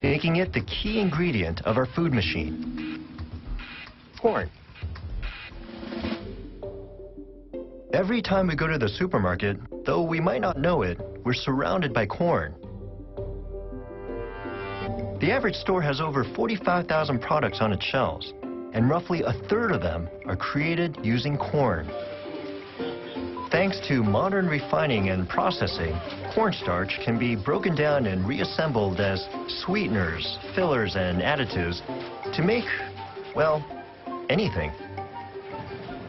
making it the key ingredient of our food machine. Corn. Every time we go to the supermarket, though we might not know it, we're surrounded by corn. The average store has over 45,000 products on its shelves, and roughly a third of them are created using corn. Thanks to modern refining and processing, cornstarch can be broken down and reassembled as sweeteners, fillers, and additives to make, well, anything.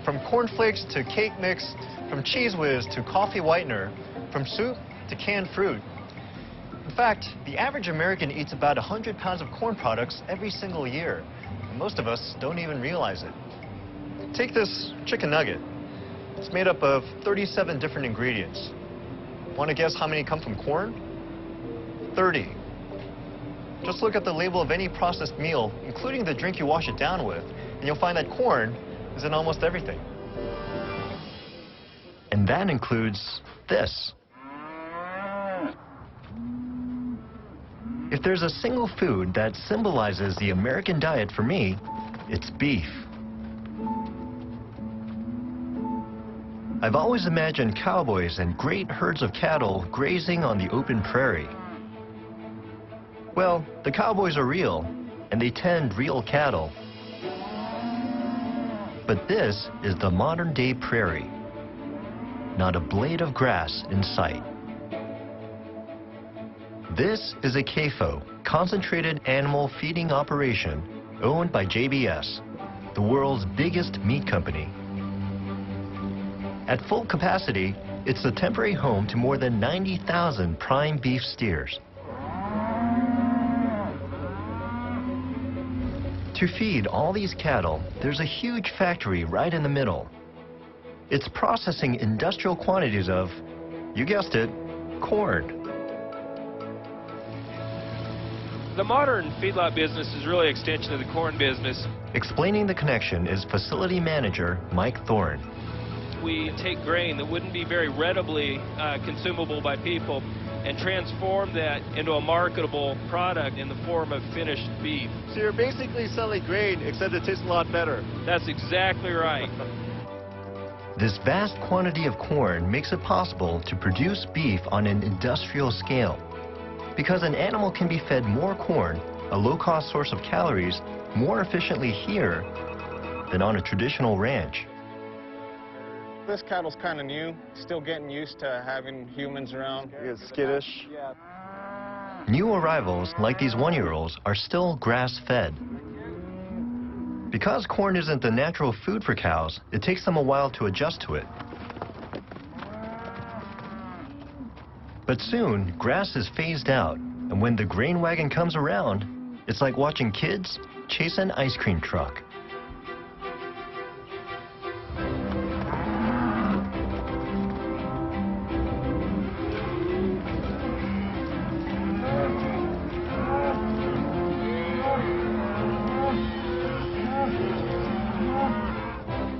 From cornflakes to cake mix, from Cheese Whiz to coffee whitener, from soup to canned fruit. In fact, the average American eats about 100 pounds of corn products every single year. And most of us don't even realize it. Take this chicken nugget. It's made up of 37 different ingredients. Want to guess how many come from corn? 30. Just look at the label of any processed meal, including the drink you wash it down with, and you'll find that corn is in almost everything. And that includes this. If there's a single food that symbolizes the American diet for me, it's beef. I've always imagined cowboys and great herds of cattle grazing on the open prairie. Well, the cowboys are real, and they tend real cattle. But this is the modern-day prairie. Not a blade of grass in sight. This is a CAFO, concentrated animal feeding operation, owned by JBS, the world's biggest meat company. At full capacity, it's the temporary home to more than 90,000 prime beef steers. To feed all these cattle, there's a huge factory right in the middle. It's processing industrial quantities of, you guessed it, corn. The modern feedlot business is really an extension of the corn business. Explaining the connection is facility manager Mike Thorne. We take grain that wouldn't be very readily consumable by people and transform that into a marketable product in the form of finished beef. So you're basically selling grain, except it tastes a lot better. That's exactly right. This vast quantity of corn makes it possible to produce beef on an industrial scale. Because an animal can be fed more corn, a low-cost source of calories, more efficiently here than on a traditional ranch. This cattle's kind of new, still getting used to having humans around. It's skittish. Yeah. New arrivals, like these one-year-olds, are still grass-fed. Because corn isn't the natural food for cows, it takes them a while to adjust to it. But soon, grass is phased out, and when the grain wagon comes around, it's like watching kids chase an ice cream truck.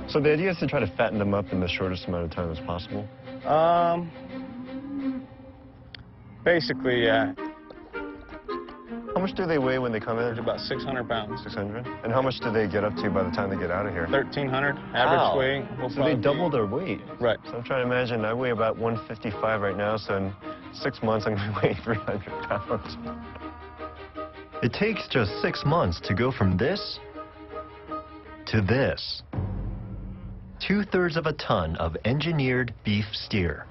So the idea is to try to fatten them up in the shortest amount of time as possible? Basically, yeah. How much do they weigh when they come in? About 600 pounds. 600? And how much do they get up to by the time they get out of here? 1,300 average Wow. weight. So they double their weight. Right. So I'm trying to imagine, I weigh about 155 right now, so in 6 months I'm going to weigh 300 pounds. It takes just 6 months to go from this to this. 2/3 of a ton of engineered beef steer.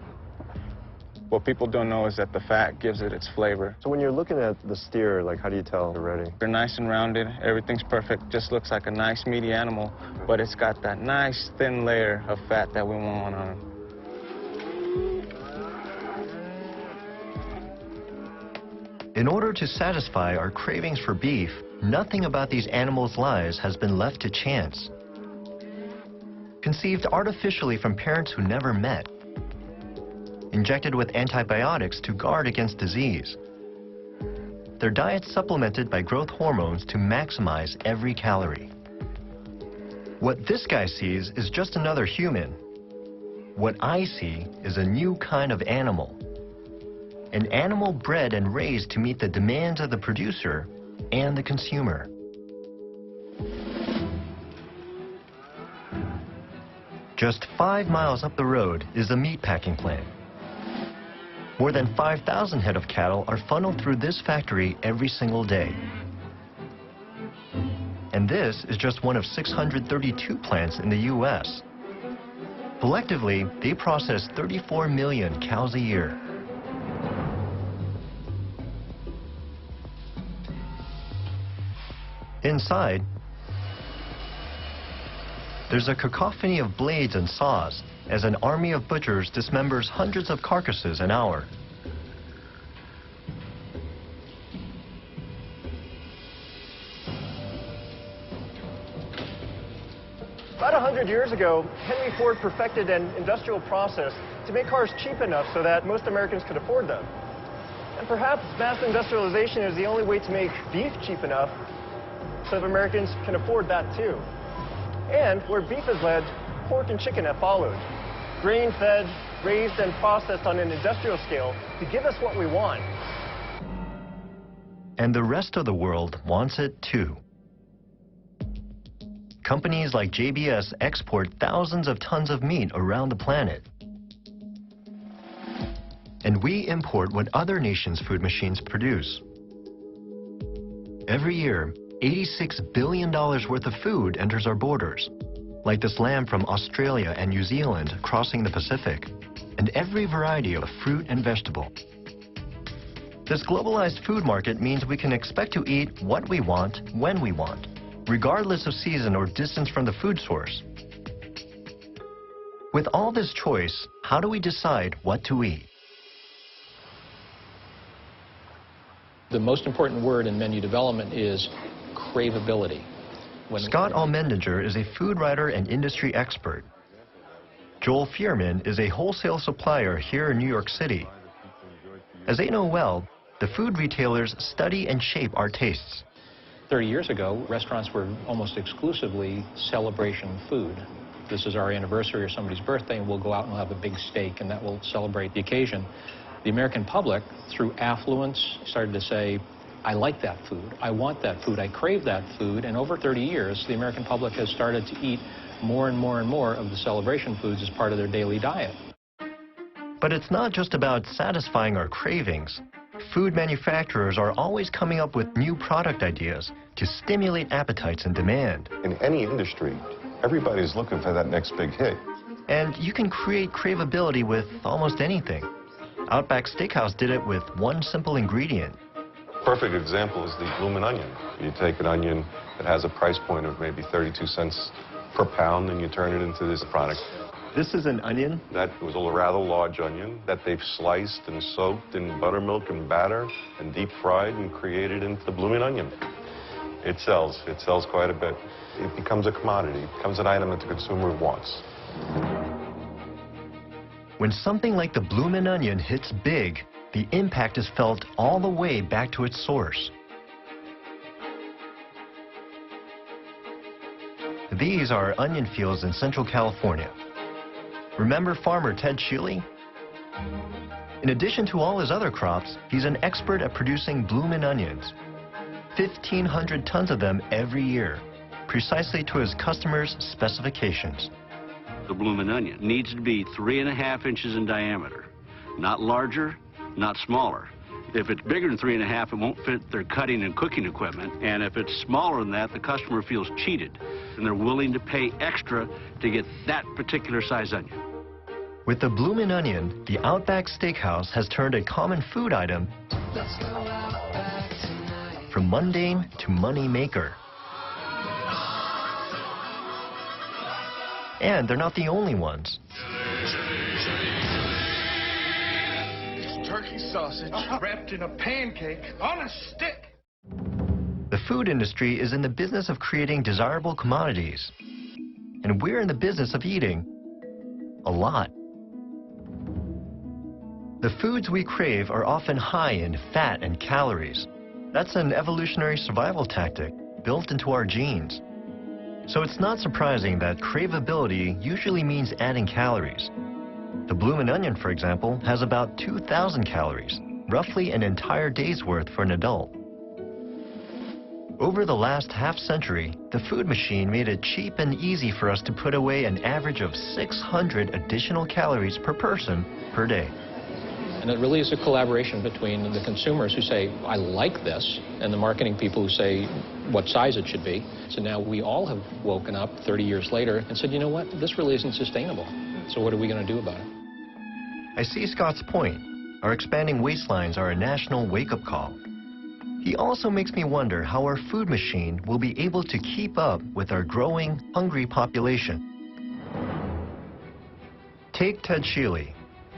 What people don't know is that the fat gives it its flavor. So when you're looking at the steer, like, how do you tell they're ready? They're nice and rounded, everything's perfect, just looks like a nice meaty animal, but it's got that nice thin layer of fat that we want on them. In order to satisfy our cravings for beef, nothing about these animals' lives has been left to chance. Conceived artificially from parents who never met. Injected with antibiotics to guard against disease. Their diet supplemented by growth hormones to maximize every calorie. What this guy sees is just another human. What I see is a new kind of animal. an animal bred and raised to meet the demands of the producer and the consumer. Just 5 miles up the road is a meatpacking plant. More than 5,000 head of cattle are funneled through this factory every single day. And this is just one of 632 plants in the U.S. Collectively, they process 34 million cows a year. Inside, there's a cacophony of blades and saws as an army of butchers dismembers hundreds of carcasses an hour. About 100 years ago, Henry Ford perfected an industrial process to make cars cheap enough so that most Americans could afford them. And perhaps mass industrialization is the only way to make beef cheap enough so that Americans can afford that too. And where beef has led, pork and chicken have followed. Grain-fed, raised and processed on an industrial scale to give us what we want. And the rest of the world wants it too. Companies like JBS export thousands of tons of meat around the planet. And we import what other nations' food machines produce. Every year, $86 billion worth of food enters our borders, like this lamb from Australia and New Zealand crossing the Pacific, and every variety of fruit and vegetable. This globalized food market means we can expect to eat what we want, when we want, regardless of season or distance from the food source. With all this choice, how do we decide what to eat? The most important word in menu development is craveability. Scott Allmendinger is a food writer and industry expert. Joel Fierman is a wholesale supplier here in New York City. As they know well, the food retailers study and shape our tastes. 30 years ago, restaurants were almost exclusively celebration food. This is our anniversary or somebody's birthday, and we'll go out and we'll have a big steak, and that will celebrate the occasion. The American public, through affluence, started to say, I like that food, I want that food, I crave that food, and over 30 years, the American public has started to eat more and more and more of the celebration foods as part of their daily diet. But it's not just about satisfying our cravings. Food manufacturers are always coming up with new product ideas to stimulate appetites and demand. In any industry, everybody's looking for that next big hit. And you can create craveability with almost anything. Outback Steakhouse did it with one simple ingredient. Perfect example is the bloomin' onion. You take an onion that has a price point of maybe 32 cents per pound and you turn it into this product. This is an onion? That was a rather large onion that they've sliced and soaked in buttermilk and batter and deep fried and created into the bloomin' onion. It sells quite a bit. It becomes a commodity. It becomes an item that the consumer wants. When something like the bloomin' onion hits big, the impact is felt all the way back to its source. These are onion fields in Central California. Remember farmer Ted Sheely? In addition to all his other crops, he's an expert at producing bloomin' onions. 1,500 tons of them every year, precisely to his customers' specifications. The bloomin' onion needs to be 3.5 inches in diameter, not larger, not smaller. If it's bigger than 3.5, it won't fit their cutting and cooking equipment. And if it's smaller than that, the customer feels cheated. And they're willing to pay extra to get that particular size onion. With the bloomin' onion, the Outback Steakhouse has turned a common food item from mundane to money maker. And they're not the only ones. Turkey sausage wrapped in a pancake on a stick. The food industry is in the business of creating desirable commodities. And we're in the business of eating a lot. The foods we crave are often high in fat and calories. That's an evolutionary survival tactic built into our genes. So it's not surprising that craveability usually means adding calories. The bloomin' onion, for example, has about 2,000 calories, roughly an entire day's worth for an adult. Over the last half-century, the food machine made it cheap and easy for us to put away an average of 600 additional calories per person per day. And it really is a collaboration between the consumers who say, I like this, and the marketing people who say what size it should be. So now we all have woken up 30 years later and said, you know what, this really isn't sustainable. So what are we going to do about it? I see Scott's point. Our expanding waistlines are a national wake-up call. He also makes me wonder how our food machine will be able to keep up with our growing, hungry population. Take Ted Shealy.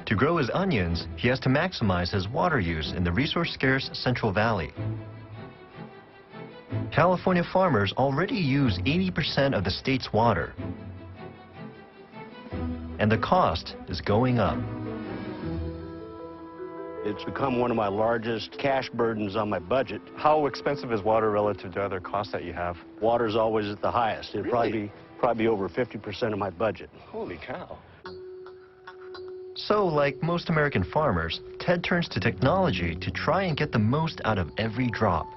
To grow his onions, he has to maximize his water use in the resource-scarce Central Valley. California farmers already use 80% of the state's water. And the cost is going up. It's become one of my largest cash burdens on my budget. How expensive is water relative to other costs that you have? Water's always at the highest. It'd Really? probably be over 50% of my budget. Holy cow. So, like most American farmers, Ted turns to technology to try and get the most out of every drop.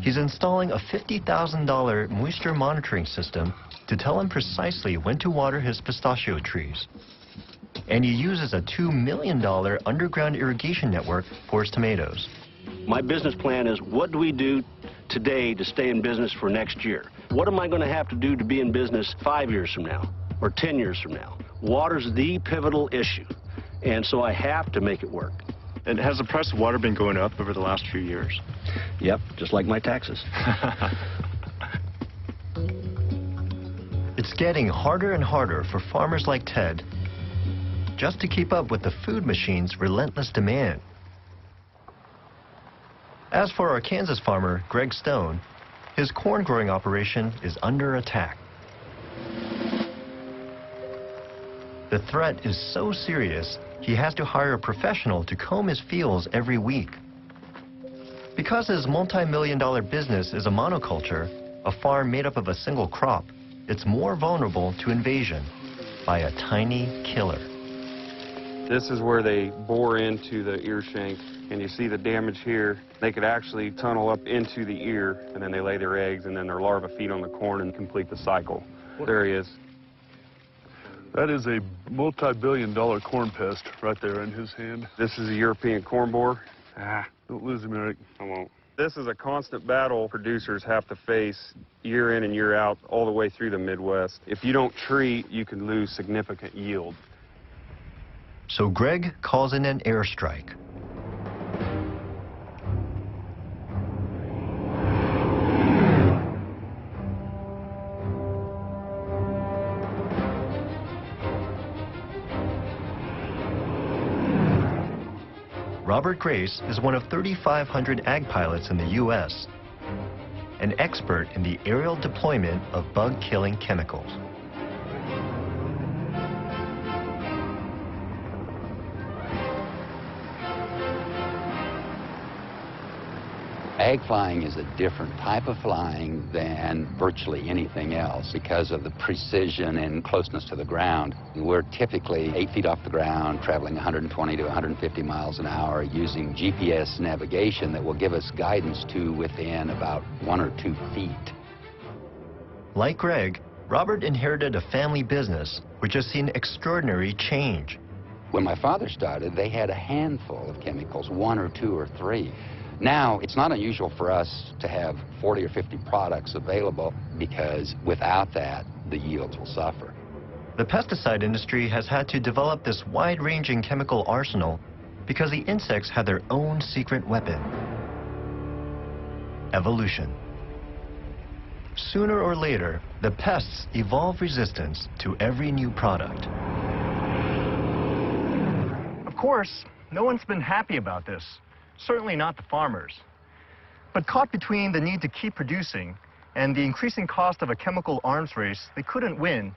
He's installing a $50,000 moisture monitoring system to tell him precisely when to water his pistachio trees. And he uses a $2 million underground irrigation network for his tomatoes. My business plan is, what do we do today to stay in business for next year? What am I going to have to do to be in business 5 years from now or 10 years from now? Water's the pivotal issue, and so I have to make it work. And has the price of water been going up over the last few years? Yep, just like my taxes. It's getting harder and harder for farmers like Ted just to keep up with the food machine's relentless demand. As for our Kansas farmer, Greg Stone, his corn growing operation is under attack. The threat is so serious, he has to hire a professional to comb his fields every week. Because his multi-million-dollar business is a monoculture, a farm made up of a single crop, it's more vulnerable to invasion by a tiny killer. This is where they bore into the ear shank, and you see the damage here. They could actually tunnel up into the ear, and then they lay their eggs, and then their larvae feed on the corn and complete the cycle. There he is. That is a multi-billion-dollar corn pest right there in his hand. This is a European corn borer. Don't lose him, Eric. I won't. This is a constant battle producers have to face year in and year out all the way through the Midwest. If you don't treat, you can lose significant yield. So Greg calls in an airstrike. Robert Grace is one of 3,500 ag pilots in the U.S., an expert in the aerial deployment of bug-killing chemicals. Ag flying is a different type of flying than virtually anything else because of the precision and closeness to the ground. We're typically 8 feet off the ground, traveling 120 to 150 miles an hour, using GPS navigation that will give us guidance to within about 1 or 2 feet. Like Greg, Robert inherited a family business which has seen extraordinary change. When my father started, they had a handful of chemicals, 1 or 2 or 3. Now, it's not unusual for us to have 40 or 50 products available because without that, the yields will suffer. The pesticide industry has had to develop this wide-ranging chemical arsenal because the insects had their own secret weapon: evolution. Sooner or later, the pests evolve resistance to every new product. Of course, no one's been happy about this. Certainly not the farmers. But caught between the need to keep producing and the increasing cost of a chemical arms race they couldn't win,